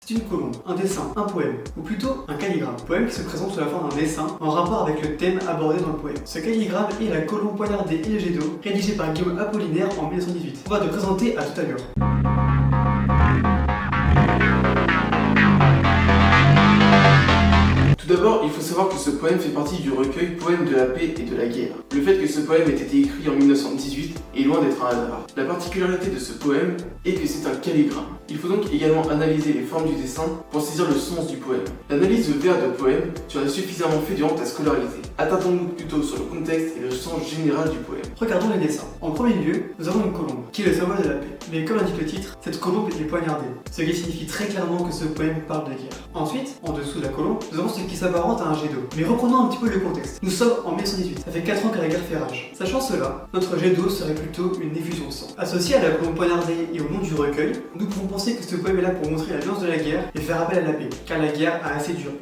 C'est une colombe, un dessin, un poème, ou plutôt un calligramme. Poème qui se présente sous la forme d'un dessin en rapport avec le thème abordé dans le poème. Ce calligramme est la colombe poignardée et le jet d'eau, rédigé par Guillaume Apollinaire en 1918. On va te présenter à toute allure. Tout d'abord, il faut savoir que ce poème fait partie du recueil Poèmes de la paix et de la guerre. Le fait que ce poème ait été écrit en 1918 est loin d'être un hasard. La particularité de ce poème est que c'est un calligramme. Il faut donc également analyser les formes du dessin pour saisir le sens du poème. L'analyse de vers de poème, tu en as suffisamment fait durant ta scolarité. Attardons-nous plutôt sur le contexte et le sens général du poème. Regardons les dessins. En premier lieu, nous avons une colombe, qui est le symbole de la paix. Mais comme l'indique le titre, cette colombe est poignardée, ce qui signifie très clairement que ce poème parle de guerre. Ensuite, en dessous de la colombe, nous avons ce qui s'apparente à un jet d'eau. Mais reprenons un petit peu le contexte. Nous sommes en 1918, ça fait 4 ans que la guerre fait rage. Sachant cela, notre jet d'eau serait plutôt une effusion de sang. Associé à la colombe poignardée et au nom du recueil, nous pouvons penser que ce poème est là pour montrer la violence de la guerre et faire appel à la paix, car la guerre a assez duré.